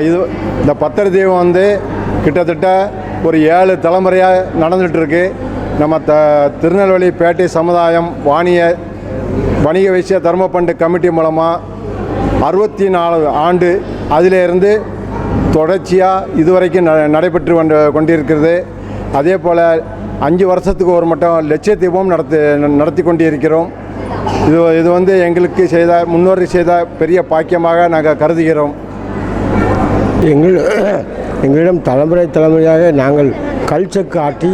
இது இந்த பத்திர தீபம் வந்து கிட்டத்தட்ட ஒரு 7 தலைமுறையாக நடந்துகிட்ருக்கு. நம்ம திருநெல்வேலி பேட்டை சமுதாயம் வணிக வைசிய தர்ம பண்டு கமிட்டி மூலமாக 64 ஆண்டு அதிலிருந்து தொடர்ச்சியாக இதுவரைக்கும் நடைபெற்று கொண்டிருக்கிறது. அதே போல் 5 வருஷத்துக்கு ஒரு மட்டும் லட்ச தீபம் நடத்தி கொண்டிருக்கிறோம். இது வந்து எங்களுக்கு முன்னோர்கள் செய்த பெரிய பாக்கியமாக நாங்கள் கருதுகிறோம். எங்களிடம் தலைமுறையாக நாங்கள் கல்சக்கு ஆட்டி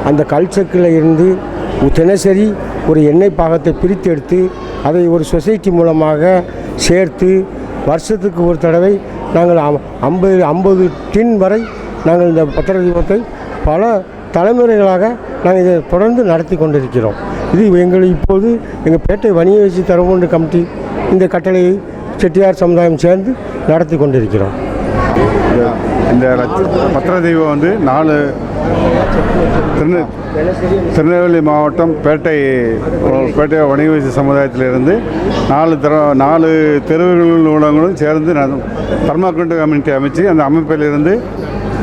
அந்த கல்சக்கில் இருந்து தினசரி ஒரு எண்ணெய் பாகத்தை பிரித்து எடுத்து அதை ஒரு சொசைட்டி மூலமாக சேர்த்து வருஷத்துக்கு ஒரு தடவை நாங்கள் 50 டின் வரை நாங்கள் இந்த பத்திர தீபத்தை பல தலைமுறைகளாக நாங்கள் இதை தொடர்ந்து நடத்தி கொண்டிருக்கிறோம். இது இப்போது எங்கள் பேட்டை வணிக வைசிய தர்ம பண்டு கமிட்டி இந்த கட்டளையை செட்டியார் சமுதாயம் சேர்ந்து நடத்தி கொண்டிருக்கிறோம். இந்த பத்திர தீபம் வந்து திருநெல்வேலி மாவட்டம் பேட்டை வணிக வைசிய சமுதாயத்திலிருந்து 4 தெருவுகள் ஊடகங்களும் சேர்ந்து தர்மபண்டு கம்யூனிட்டி அமைச்சு அந்த அமைப்பிலிருந்து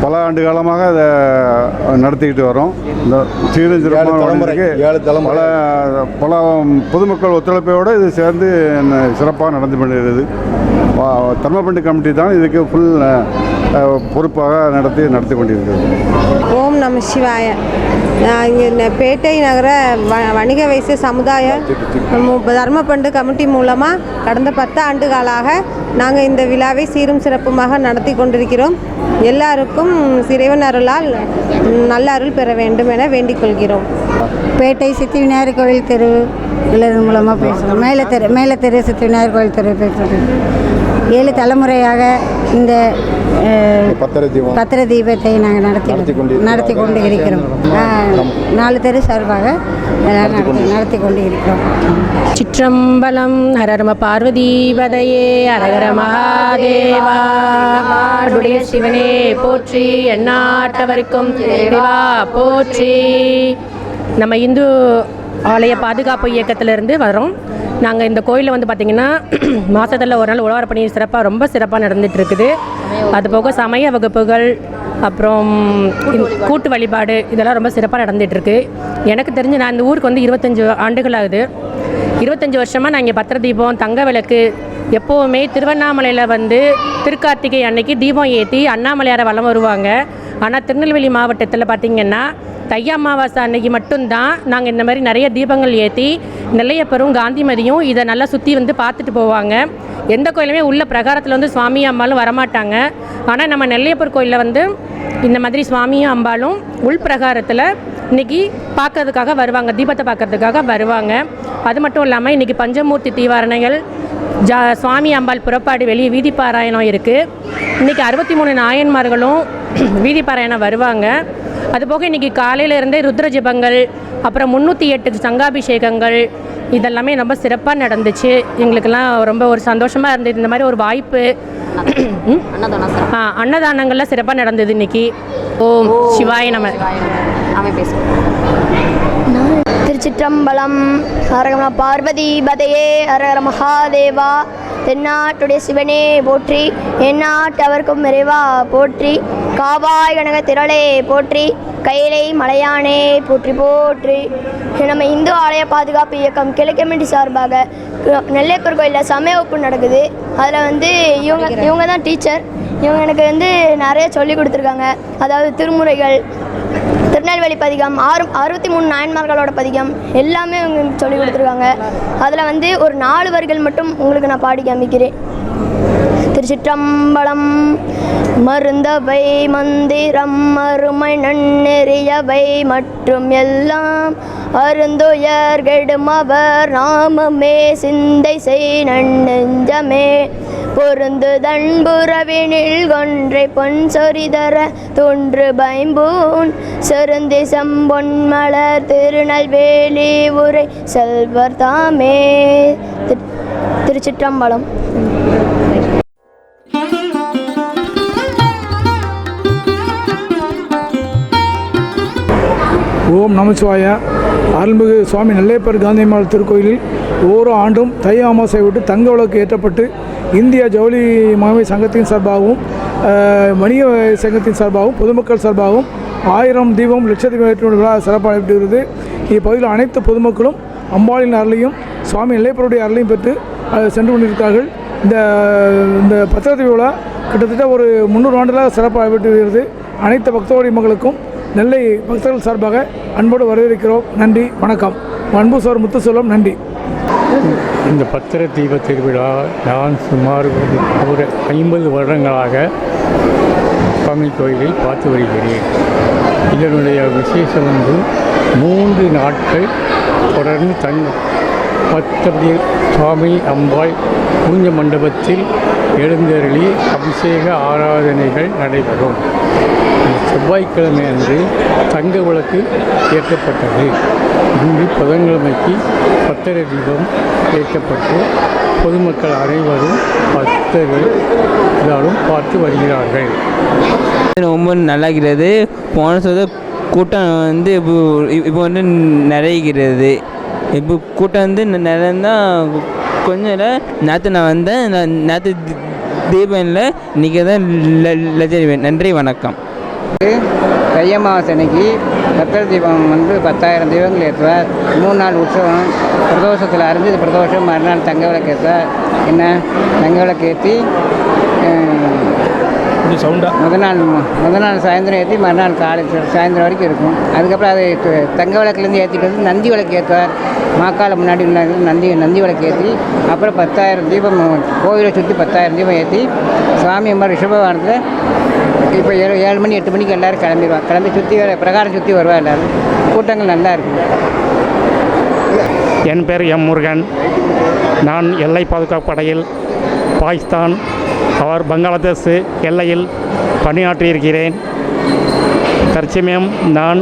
பல ஆண்டு காலமாக அதை நடத்திக்கிட்டு வரோம். இந்த சீரும் சிறப்பாக பல பொதுமக்கள் ஒத்துழைப்போடு இது சேர்ந்து சிறப்பாக நடந்து கொண்டிருக்கிறது. தர்மபண்டு கமிட்டி தான் இதுக்கு ஃபுல் பொறுப்பாக நடத்தி கொண்டிருக்கிறது. ஓம் நம சிவாய. இங்கே பேட்டை நகர வணிக வைசிய சமுதாய தர்மபண்டு கமிட்டி மூலமாக கடந்த 10 ஆண்டுகளாக நாங்கள் இந்த விழாவை சீரும் சிறப்புமாக நடத்தி கொண்டிருக்கிறோம். எல்லாருக்கும் இறைவன் அருளால் நல்ல அருள் பெற வேண்டும் என வேண்டிக் கொள்கிறோம். பேட்டை சித்தி விநாயகர் கோவில் தெரு எழுதன் மூலமாக பேசுகிறோம். மேலே தெரு சித்தி விநாயகர் கோயில் தெரு பேசுகிறோம். 7 தலைமுறையாக இந்த பத்திர தீபத்தை நாங்கள் நடத்தி கொண்டு இருக்கிறோம். 4 தெரு சார்பாக நடத்தி கொண்டு இருக்கிறோம். சிற்றம்பலம். ஹரரம பார்வதீபதையே அரகர மகாதேவா. அருடைய சிவனே போற்றி, எந்நாட்டவருக்கும் இறைவா போற்றி. நம்ம இந்து ஆலய பாதுகாப்பு இயக்கத்திலிருந்து வரோம். நாங்கள் இந்த கோயிலில் வந்து பார்த்திங்கன்னா மாதத்தில் ஒரு நாள் உழவார பணி ரொம்ப சிறப்பாக நடந்துகிட்டு இருக்குது. அது போக சமய வகுப்புகள், அப்புறம் கூட்டு வழிபாடு இதெல்லாம் ரொம்ப சிறப்பாக நடந்துகிட்ருக்கு. எனக்கு தெரிஞ்சு நான் இந்த ஊருக்கு வந்து 25 ஆண்டுகள் ஆகுது. 25 வருஷமாக நான் இங்கே பத்திர தீபம், தங்க விளக்கு, எப்போவுமே திருவண்ணாமலையில் வந்து திருக்கார்த்திகை அன்னைக்கு தீபம் ஏற்றி அண்ணாமலையாரை வலம் வருவாங்க. ஆனால் திருநெல்வேலி மாவட்டத்தில் பார்த்திங்கன்னா தை அமாவாசை அன்னைக்கு மட்டும்தான் நாங்கள் இந்த மாதிரி நிறைய தீபங்கள் ஏற்றி நெல்லையப்பரும் காந்திமதியும் இதை நல்லா சுற்றி வந்து பார்த்துட்டு போவாங்க. எந்த கோயிலுமே உள்ள பிரகாரத்தில் வந்து சுவாமி அம்பாலும் வரமாட்டாங்க. ஆனால் நம்ம நெல்லையப்பர் கோயிலில் வந்து இந்த மாதிரி சுவாமியும் அம்பாலும் உள் பிரகாரத்தில் இன்றைக்கி பார்க்கறதுக்காக வருவாங்க, தீபத்தை பார்க்கறதுக்காக வருவாங்க. அது மட்டும் இல்லாமல் இன்றைக்கி பஞ்சமூர்த்தி தீவாரணைகள், சுவாமி அம்பாள் புறப்பாடு, வெளியே வீதி பாராயணம் இருக்குது. இன்றைக்கி 63 நாயன்மார்களும் வீதி பாராயணம் வருவாங்க. அதுபோக இன்றைக்கி காலையிலேருந்தே ருத்ர ஜபங்கள், அப்புறம் 308 சங்காபிஷேகங்கள் இதெல்லாமே ரொம்ப சிறப்பாக நடந்துச்சு. எங்களுக்கெல்லாம் ரொம்ப ஒரு சந்தோஷமாக இருந்தது. இந்த மாதிரி ஒரு வாய்ப்பு. அன்னதானங்கள்லாம் சிறப்பாக நடந்தது இன்றைக்கி. ஓம் சிவாய நம. திருச்சிற்றம்பலம். ஹரஹர பார்வதீபதையே ஹரஹர மகாதேவா. தென்னாட்டுடைய சிவனே போற்றி, எந்நாட்டவர்க்கும் இறைவா போற்றி. காவாய் கனக திரளே போற்றி, கையிலை மலையானே போற்றி போற்றி. நம்ம இந்து ஆலய பாதுகாப்பு இயக்கம் கிழக்கு கமிட்டி சார்பாக நெல்லையப்பர் கோயிலில் சமய வகுப்பு நடக்குது. அதில் வந்து இவங்க தான் டீச்சர். இவங்க எனக்கு வந்து நிறைய சொல்லி கொடுத்துருக்காங்க. அதாவது திருமுறைகள், திருநெல்வேலி பதிகம், 63 நாயன்மார்களோட பதிகம் எல்லாமே உங்களுக்கு சொல்லி கொடுத்துருக்காங்க. அதில் வந்து ஒரு 4 வரிகள் மட்டும் உங்களுக்கு நான் பாடி காமிக்கிறேன். திருச்சிற்றம்பலம். மருந்தவை மந்திரம் அருமை நன்னெறியவை மற்றும் எல்லாம் அருந்துயர் கெடுமவர் நாமமே சிந்தை செய் நன்னெஞ்சமே. பொருந்து தன்புறவினில் கொன்றை பொன் சொரிதர தொன்று பைம்பூன் செருந்தி செம்பொன் மலர் திருநெல்வேலி உரை செல்வர் தாமே. திருச்சிற்றம்பலம். ஓம் நமச்சிவாய. அருள்மிகு சுவாமி நெல்லையப்பர் காந்தியம்மாள் திருக்கோயிலில் ஒவ்வொரு ஆண்டும் தை அமாவாசை விட்டு தங்க விளக்கு ஏற்றப்பட்டு இந்திய ஜவுளி மாமை சங்கத்தின் சார்பாகவும் வணிக சங்கத்தின் சார்பாகவும் பொதுமக்கள் சார்பாகவும் 1000 தீபம் லட்ச தீபம் ஏற்ற விழா சிறப்பாக நடைபெறுகிறது. இப்பகுதியில் அனைத்து பொதுமக்களும் அம்பாளின் அருளையும் சுவாமி நெல்லையப்பருடைய அருளையும் பெற்று சென்று கொண்டிருக்கிறார்கள். இந்த பத்திர தீப விழா கிட்டத்தட்ட ஒரு 300 ஆண்டுகளாக சிறப்பாக நடைபெற்று வருகிறது. அனைத்து பக்தோடி மக்களுக்கும் நெல்லை பக்தர்கள் சார்பாக அன்போடு வரவேற்கிறோம். நன்றி, வணக்கம். அன்பு சோர் முத்துசெல்வம். நன்றி. இந்த பத்திர தீப திருவிழா நான் சுமார் 50 வருடங்களாக சுவாமி கோயிலில் பார்த்து வருகிறேன். இதனுடைய விசேஷம் வந்து 3 நாட்கள் தொடர்ந்து பத்திரதி சுவாமி அம்பாள் பூஞ்ச மண்டபத்தில் எழுந்தருளி அபிஷேக ஆராதனைகள் நடைபெறும். செவ்வாய்க்கிழமை அன்று தங்க விளக்கு ஏற்றப்பட்டது. இன்று புதன்கிழமைக்கு பத்திர தீபம் ஏற்றப்பட்டு பொதுமக்கள் அனைவரும் பக்தர்கள் எல்லாரும் பார்த்து வருகிறார்கள். ரொம்ப நல்லாகிறது. போன சொல்ல கூட்டம் வந்து இப்போ வந்து நிறைகிறது. இப்போ கூட்டம் வந்து நிறையந்தான். கொஞ்சம் நேற்று நான் வந்தேன். நேற்று தீபம் இல்லை, இன்றைக்கி தான் லட்சம். நன்றி, வணக்கம். தை அமாவாசை அன்னைக்கு பத்திர தீபம் வந்து 10,000 தீபங்கள் ஏற்றுவார். 3 நாள் உற்சவம். பிரதோஷத்தில் அரைஞ்சது பிரதோஷம், மறுநாள் தங்க விளக்கு ஏற்றுவார். என்ன தங்க விளக்கு ஏற்றி முதல் நாள் சாயந்தரம் ஏற்றி மறுநாள் காலை சாயந்தரம் வரைக்கும் இருக்கும். அதுக்கப்புறம் அதை தங்க விளக்குலேருந்து ஏற்றிட்டு வந்து நந்தி விளக்கு ஏற்றுவார். மாக்கால முன்னாடி நந்தி விளக்கு ஏற்றி அப்புறம் 10,000 தீபம் கோவிலை சுற்றி 10,000 தீபம் ஏற்றி சுவாமி அம்மா ரிஷபவானத்தில் இப்போ 7 மணி 8 மணிக்கு எல்லோரும் கிளம்பி சுற்றி பிரகாரம் சுற்றி வருவா. எல்லோரும் கூட்டங்கள் நல்லா இருக்குது. என் பேர் எம் முருகன். நான் எல்லை பாதுகாப்பு படையில் பாகிஸ்தான் பங்களாதேஷ் எல்லையில் பணியாற்றியிருக்கிறேன். தற்சமயம் நான்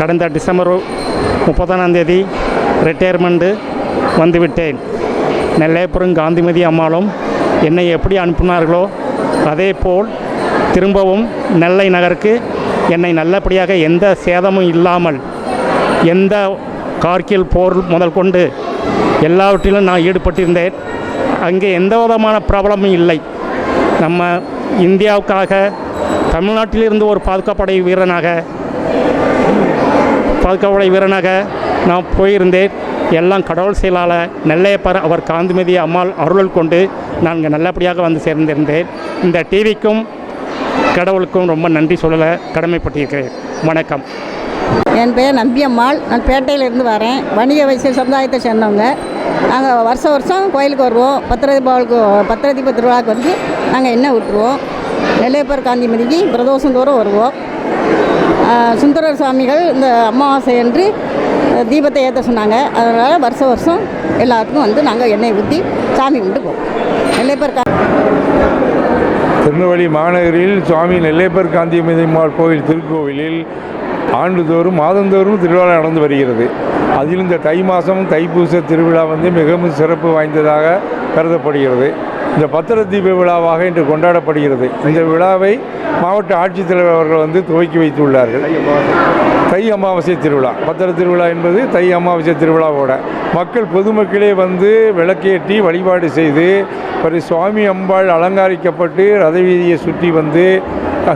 கடந்த டிசம்பர் 31ஆம் தேதி ரிட்டையர்மெண்ட்டு வந்துவிட்டேன். நெல்லையப்புரம் காந்திமதி அம்மாளும் என்னை எப்படி அனுப்பினார்களோ அதே போல் திரும்பவும் நெல்லை நகருக்கு என்னை நல்லபடியாக எந்த சேதமும் இல்லாமல் எந்த கார்கில் போர் முதல் கொண்டு எல்லாவற்றிலும் நான் ஈடுபட்டிருந்தேன். அங்கே எந்த விதமான ப்ராப்ளமும் இல்லை. நம்ம இந்தியாவுக்காக தமிழ்நாட்டிலிருந்து ஒரு பாதுகாப்படை வீரனாக நான் போயிருந்தேன். எல்லாம் கடவுள் செயலால் நெல்லையப்பர் அவர் காந்திமதி அம்மாள் அருள் கொண்டு நான் இங்கே நல்லபடியாக வந்து சேர்ந்திருந்தேன். இந்த டிவிக்கும் கடவுளுக்கும் ரொம்ப நன்றி சொல்ல கடமைப்பட்டிருக்கிறேன். வணக்கம். என் பேர் நம்பியம்மாள். நான் பேட்டையிலேருந்து வரேன். வணிக வைசிய சமுதாயத்தை சேர்ந்தவங்க. நாங்கள் வருஷம் கோயிலுக்கு வருவோம். பத்திர தீப திருவிழாவுக்கு வந்து நாங்கள் எண்ணெய் விட்டுருவோம். நெல்லையப்பர் காந்திமதிக்கு பிரதோஷம் தோறும் வருவோம். சுந்தரர் சுவாமிகள் இந்த அமாவாசை அன்று தீபத்தை ஏற்ற சொன்னாங்க. அதனால் வருஷம் எல்லாத்துக்கும் வந்து நாங்கள் எண்ணெய் ஊற்றி சாமி கும்பிட்டு போவோம். நெல்லையப்பர் திருநெல்வேலி மாநகரில் சுவாமி நெல்லையப்பர் காந்திமதியம்மாள் கோவில் திருக்கோவிலில் ஆண்டுதோறும் மாதந்தோறும் திருவிழா நடந்து வருகிறது. அதில் இந்த தை மாதம் தைப்பூச திருவிழா வந்து மிகவும் சிறப்பு வாய்ந்ததாக கருதப்படுகிறது. இந்த பத்திர தீப விழாவாக இன்று கொண்டாடப்படுகிறது. இந்த விழாவை மாவட்ட ஆட்சித்தலைவர் அவர்கள் வந்து துவக்கி வைத்துள்ளார்கள். தை அமாவாசை திருவிழா, பத்திர திருவிழா என்பது தை அமாவாசை திருவிழாவோட மக்கள் பொதுமக்களே வந்து விளக்கேற்றி வழிபாடு செய்து சுவாமி அம்பாள் அலங்காரிக்கப்பட்டு ரத வீதியை சுற்றி வந்து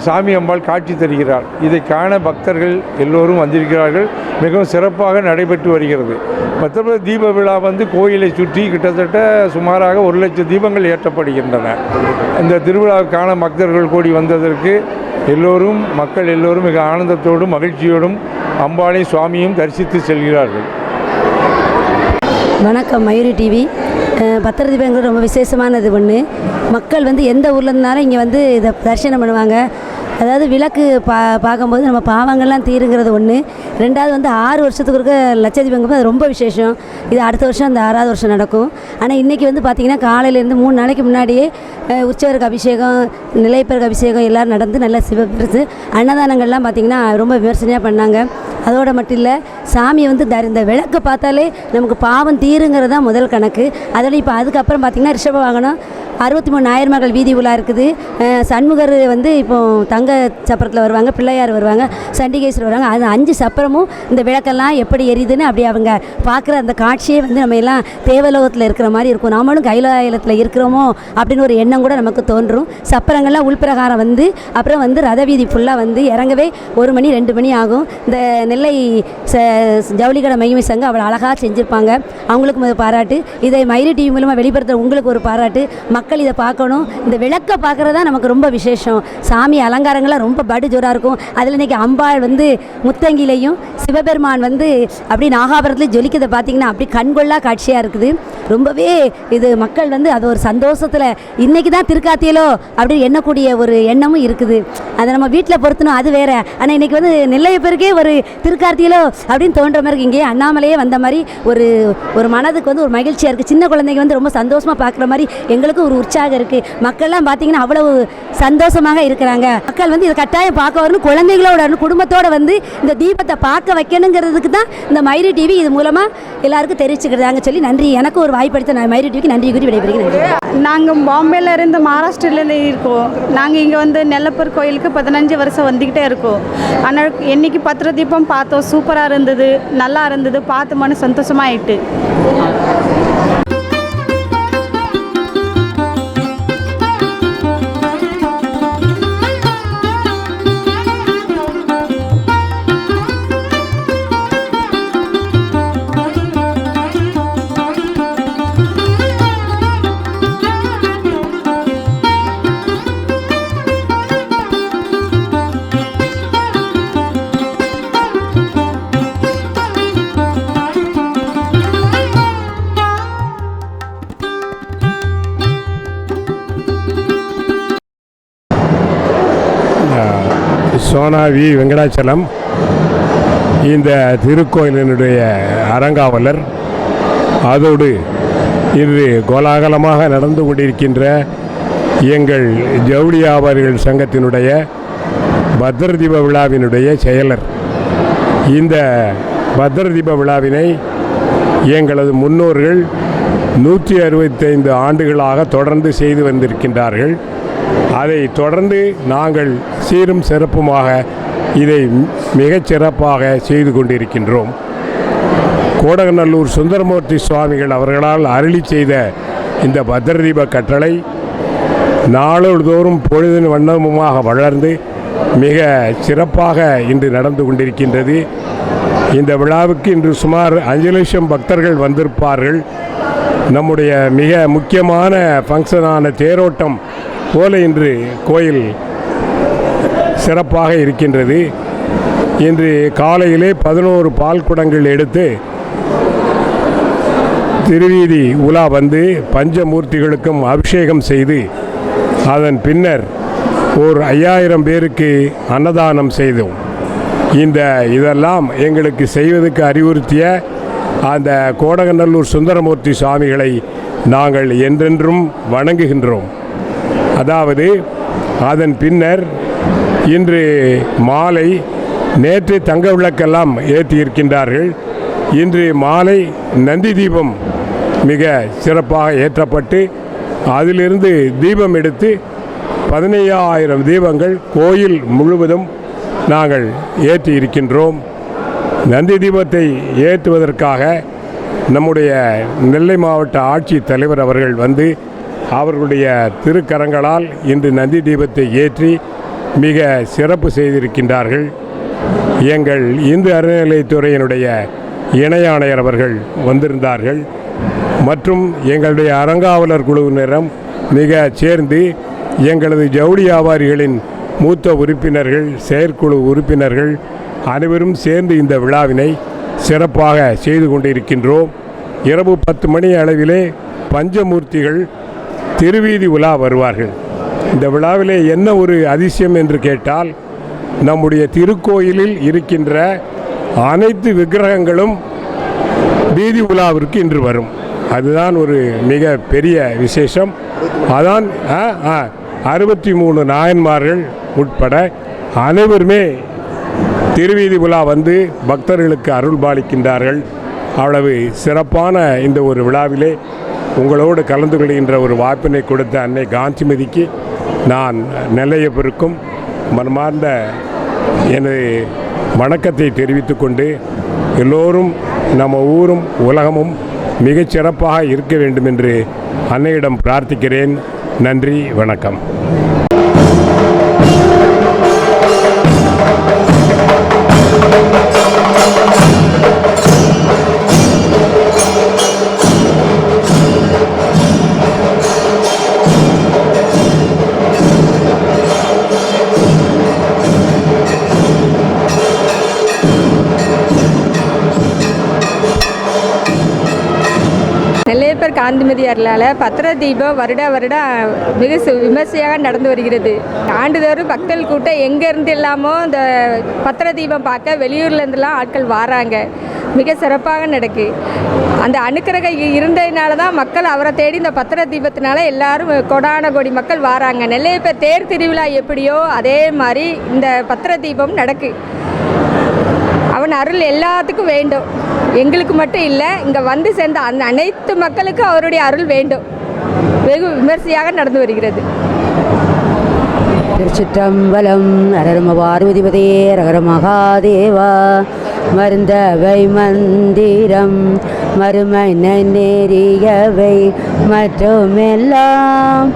சாமி அம்பாள் காட்சி தருகிறார். இதை காண பக்தர்கள் எல்லோரும் வந்திருக்கிறார்கள். மிகவும் சிறப்பாக நடைபெற்று வருகிறது. மற்றபடி தீப விழா வந்து கோயிலை சுற்றி கிட்டத்தட்ட சுமாராக 1 லட்சம் தீபங்கள் ஏற்றப்படுகின்றன. இந்த திருவிழாவுக்கான பக்தர்கள் கூடி வந்ததற்கு மக்கள் எல்லோரும் மிக ஆனந்தத்தோடும் மகிழ்ச்சியோடும் அம்பாளை சுவாமியும் தரிசித்து செல்கிறார்கள். வணக்கம். மயூரி டிவி. பத்திர தீபங்கிறது ரொம்ப விசேஷமானது ஒன்று. மக்கள் வந்து எந்த ஊரில் இருந்தாலும் இங்கே வந்து இதை தரிசனம் பண்ணுவாங்க. அதாவது விளக்கு பார்க்கும்போது நம்ம பாவங்கள்லாம் தீருங்கிறது ஒன்று. ரெண்டாவது வந்து 6 வருஷத்துக்கு இருக்க லட்சதீபங்கிறது அது ரொம்ப விசேஷம். இது அடுத்த வருஷம் அந்த 6வது வருஷம் நடக்கும். ஆனால் இன்றைக்கி வந்து பார்த்திங்கன்னா காலையிலேருந்து 3 நாளைக்கு முன்னாடியே உற்சவருக்கு அபிஷேகம், நிலையப்பருக்கு அபிஷேகம் எல்லோரும் நடந்து நல்லா சிவப்பிரிச்சு அன்னதானங்கள்லாம் பார்த்திங்கன்னா ரொம்ப விமர்சனையாக பண்ணாங்க. அதோடு மட்டும் இல்லை, சாமி வந்து இந்த விளக்கு பார்த்தாலே நமக்கு பாவம் தீருங்கிறது தான் முதல் கணக்கு. அதோட இப்போ அதுக்கப்புறம் பார்த்திங்கன்னா ரிஷப வாகனம் 63 நாயன்மார்கள் வீதி உலா இருக்குது. சண்முகர் வந்து இப்போ தங்க சப்பரத்தில் வருவாங்க, பிள்ளையார் வருவாங்க, சண்டிகேஸ்வரர் வருவாங்க. அது 5 சப்பரமும் இந்த விளக்கெல்லாம் எப்படி எரியுதுன்னு அப்படி அவங்க பார்க்குற அந்த காட்சியே வந்து நம்ம எல்லாம் தேவலோகத்தில் இருக்கிற மாதிரி இருக்கும். நாமளும் கைலாயத்தில் இருக்கிறோமோ அப்படின்னு ஒரு எண்ணம் கூட நமக்கு தோன்றும். சப்பரங்கள்லாம் உள்பிரகாரம் வந்து அப்புறம் வந்து ரத வீதி ஃபுல்லாக வந்து இறங்கவே 1 மணி 2 மணி ஆகும். இந்த நெல்லை ஜவுளிக்கடை மகிமை சங்கம் அவ்வளோ அழகாக செஞ்சுருப்பாங்க. அவங்களுக்கு முதல் பாராட்டு. இதை மயிறு டிவி மூலமாக வெளிப்படுத்துகிற உங்களுக்கு ஒரு பாராட்டு. மக்கள் இதை பார்க்கணும். இந்த விளக்கை பார்க்குறது தான் நமக்கு ரொம்ப விசேஷம். சாமி அலங்காரங்கள்லாம் ரொம்ப படு ஜோராக இருக்கும். அதில் இன்றைக்கி அம்பாள் வந்து முத்தங்கிலையும் சிவபெருமான் வந்து அப்படி நாகாபுரத்துலேயும் ஜொலிக்கிறதை பார்த்திங்கன்னா அப்படி கண்கொள்ளா காட்சியாக இருக்குது. ரொம்பவே இது மக்கள் வந்து அது ஒரு சந்தோஷத்தில் இன்றைக்கி தான் திருக்காத்தியலோ அப்படின்னு எண்ணக்கூடிய ஒரு எண்ணமும் இருக்குது. அதை நம்ம வீட்டில் பொறுத்தணும், அது வேறு. ஆனால் இன்றைக்கி வந்து நெல்லையப்பருக்கே ஒரு திருக்கார்த்தியலோ அப்படின்னு தோன்ற மாதிரி இருக்குது. இங்கேயே அண்ணாமலையே வந்த மாதிரி ஒரு மனதுக்கு வந்து ஒரு மகிழ்ச்சியாக இருக்குது. சின்ன குழந்தைங்க வந்து ரொம்ப சந்தோஷமாக பார்க்குற மாதிரி எங்களுக்கும் ஒரு உற்சாகம் இருக்குது. மக்கள்லாம் பார்த்திங்கன்னா அவ்வளவு சந்தோஷமாக இருக்கிறாங்க. மக்கள் வந்து இதை கட்டாயம் பார்க்க வரணும், குழந்தைகளோட குடும்பத்தோடு வந்து இந்த தீபத்தை பார்க்க வைக்கணுங்கிறதுக்கு தான் இந்த மயிறு டிவி இது மூலமாக எல்லாருக்கும் தெரிவிச்சுக்கிறாங்க சொல்லி நன்றி. எனக்கு ஒரு வாய்ப்பளித்த நான் மயிறு டிவிக்கு நன்றி கூறி விடைபெறுகிறேன். நாங்கள் பாம்பேலேருந்து மகாராஷ்டிரிலேருந்து இருக்கோம். நாங்கள் இங்கே வந்து நெல்லப்பர் கோயிலுக்கு 15 வருஷம் வந்துக்கிட்டே இருக்கோம். ஆனால் என்னைக்கு பத்திர தீபம் பார்த்தோம், சூப்பராக இருந்தது, நல்லா இருந்தது, பார்த்து மனு சந்தோஷமாயிட்டு. சோனா வி வெங்கடாச்சலம். இந்த திருக்கோயிலினுடைய அறங்காவலர், அதோடு இன்று கோலாகலமாக நடந்து கொண்டிருக்கின்ற எங்கள் ஜவுளி வியாபாரிகள் சங்கத்தினுடைய பத்ர தீப விழாவினுடைய செயலர். இந்த பத்ர தீப விழாவினை எங்களது முன்னோர்கள் 165 ஆண்டுகளாக தொடர்ந்து செய்து வந்திருக்கின்றார்கள். அதை தொடர்ந்து நாங்கள் சீரும் சிறப்புமாக இதை மிகச் சிறப்பாக செய்து கொண்டிருக்கின்றோம். கோடகநல்லூர் சுந்தரமூர்த்தி சுவாமிகள் அவர்களால் அருளி செய்த இந்த பத்ர தீப கட்டளை நாளொருதோறும் பொழுதின் வண்ணமுமாக வளர்ந்து மிக சிறப்பாக இன்று நடந்து கொண்டிருக்கின்றது. இந்த விழாவுக்கு இன்று சுமார் 5 லட்சம் பக்தர்கள் வந்திருப்பார்கள். நம்முடைய மிக முக்கியமான ஃபங்க்ஷனான தேரோட்டம் போல இன்று கோயில் சிறப்பாக இருக்கின்றது. இன்று காலையிலே 11 பால் குடங்கள் எடுத்து திருவீதி உலா வந்து பஞ்சமூர்த்திகளுக்கும் அபிஷேகம் செய்து அதன் பின்னர் ஓர் 5000 பேருக்கு அன்னதானம் செய்தோம். இதெல்லாம் எங்களுக்கு செய்வதற்கு அறிவுறுத்திய அந்த கோடகநல்லூர் சுந்தரமூர்த்தி சுவாமிகளை நாங்கள் என்றென்றும் வணங்குகின்றோம். அதாவது அதன் பின்னர் இன்று மாலை, நேற்று தங்க விளக்கெல்லாம் ஏற்றியிருக்கின்றார்கள். இன்று மாலை நந்தி தீபம் மிக சிறப்பாக ஏற்றப்பட்டு அதிலிருந்து தீபம் எடுத்து 15000 தீபங்கள் கோயில் முழுவதும் நாங்கள் ஏற்றி இருக்கின்றோம். நந்தி தீபத்தை ஏற்றுவதற்காக நம்முடைய நெல்லை மாவட்ட ஆட்சித் தலைவர் அவர்கள் வந்து அவர்களுடைய திருக்கரங்களால் இன்று நந்தி தீபத்தை ஏற்றி மிக சிறப்பு செய்திருக்கின்றார்கள். எங்கள் இந்து அறநிலையத்துறையினுடைய இணை ஆணையர் அவர்கள் வந்திருந்தார்கள். மற்றும் எங்களுடைய அறங்காவலர் குழுவினரும் மிக சேர்ந்து எங்களது ஜவுளி வியாபாரிகளின் மூத்த உறுப்பினர்கள், செயற்குழு உறுப்பினர்கள் அனைவரும் சேர்ந்து இந்த விழாவினை சிறப்பாக செய்து கொண்டிருக்கின்றோம். இரவு 10 மணி அளவிலே பஞ்சமூர்த்திகள் திருவீதி உலா வருவார்கள். இந்த விழாவிலே என்ன ஒரு அதிசயம் என்று கேட்டால், நம்முடைய திருக்கோயிலில் இருக்கின்ற அனைத்து விக்கிரகங்களும் வீதி உலாவிற்கு இன்று வரும். அதுதான் ஒரு மிக பெரிய விசேஷம். அதான் 63 நாயன்மார்கள் உட்பட அனைவருமே திருவீதி உலா வந்து பக்தர்களுக்கு அருள் பாலிக்கின்றார்கள். அவ்வளவு சிறப்பான இந்த ஒரு விழாவிலே உங்களோடு கலந்து கொள்கின்ற ஒரு வாய்ப்பினை கொடுத்த அன்னை காந்திமதிக்கு நான் நெல்லையப்பருக்கும் மனமார்ந்த எனது வணக்கத்தை தெரிவித்து கொண்டு, எல்லோரும் நம்ம ஊரும் உலகமும் மிகச் சிறப்பாக இருக்க வேண்டும் என்று அன்னையிடம் பிரார்த்திக்கிறேன். நன்றி, வணக்கம். நெல்லையப்பர் காந்திமதி அருளால் பத்திர தீபம் வருடம் மிக விமர்சையாக நடந்து வருகிறது. ஆண்டுதோறும் மக்கள் கூட்டம் எங்கேருந்து இல்லாமோ இந்த பத்திர தீபம் பார்க்க வெளியூர்லேருந்துலாம் ஆட்கள் வராங்க. மிக சிறப்பாக நடக்கு. அந்த அனுக்கிரகம் இருந்ததுனால தான் மக்கள் அவரை தேடி இந்த பத்திர தீபத்தினால எல்லாரும் கொடான கோடி மக்கள் வராங்க. நெல்லையப்பர் தேர் திருவிழா எப்படியோ அதே மாதிரி இந்த பத்திர தீபம் நடக்கு. அவன் அருள் எல்லாத்துக்கும் வேண்டும், எங்களுக்கு மட்டும் இல்லை, இங்கே வந்து சேர்ந்த அந்த அனைத்து மக்களுக்கும் அவருடைய அருள் வேண்டும். வெகு விமர்சையாக நடந்து வருகிறது. திருச்சிற்றம்பலம். அரரம பார்வதிபதே ரகர மகாதேவா. மருந்தவை மந்திரம் மறுமை நெறியவை மற்றுமெல்லாம்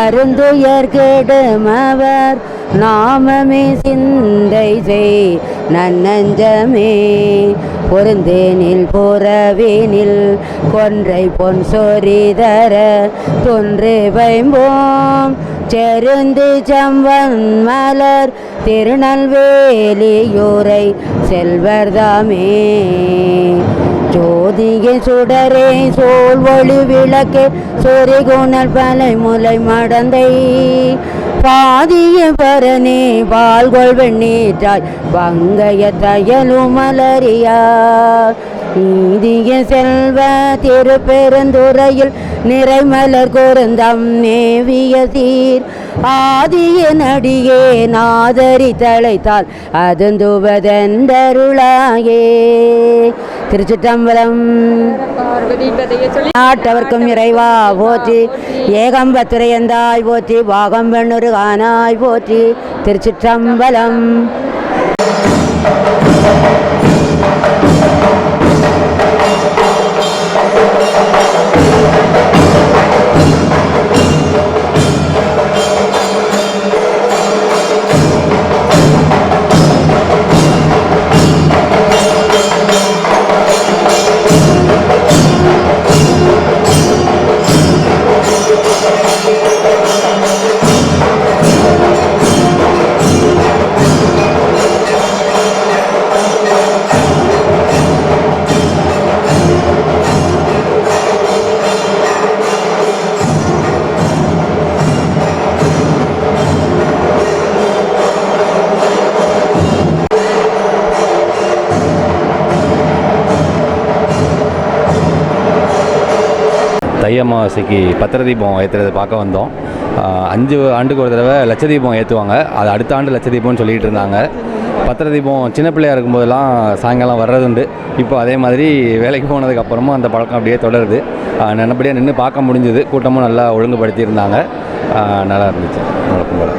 அருந்துயர் கெடுமவர் நாமமே சிந்தை செய் நன்னஞ்சமே. பொருந்தேனில் புறவேனில் கொன்றை பொன் சொரிதர தொன்று வைம்போம் செருந்து சம்பன் மலர் திருநெல்வேலியூரை செல்வர்தாமே. ஜோதிகை சுடரே சோல் ஒளி விளக்கே சொறி குணல் பலை முலை மடந்தை பாதிய பரனே வாழ்கொள் வெண்ணீற்றாய் வங்கைய தயலும் மலரியார் நீதிய செல்வ திருப்பெருந்துறையில் நிறைமலர் குருந்தம் மேவிய சீர் ஆதிய நடிகே நாதரி தழைத்தால் அதுந்துவதெந்தருளாயே. திருச்சிற்றம்பலம். நாட்டவர்க்கும் இறைவா போற்றி, ஏகம்பத்துரையந்தாய் போற்றி, பாகம்பெண்ணுரு கானாய் போற்றி. திருச்சிற்றம்பலம். தை அமாவாசைக்கு பத்திர தீபம் ஏற்றுறது பார்க்க வந்தோம். 5 ஆண்டுக்கு ஒரு தடவை லட்ச தீபம் ஏற்றுவாங்க. அது அடுத்த ஆண்டு லட்ச தீபம்னு சொல்லிகிட்டு இருந்தாங்க. பத்திர தீபம் சின்ன பிள்ளையாக இருக்கும்போதெல்லாம் சாயங்காலம் வர்றதுண்டு. இப்போ அதே மாதிரி வேலைக்கு போனதுக்கப்புறமும் அந்த பழக்கம் அப்படியே தொடருது. நல்லபடியாக நின்று பார்க்க முடிஞ்சுது. கூட்டமும் நல்லா ஒழுங்குபடுத்தியிருந்தாங்க. நல்லா இருந்துச்சு. வழக்கம் போல்.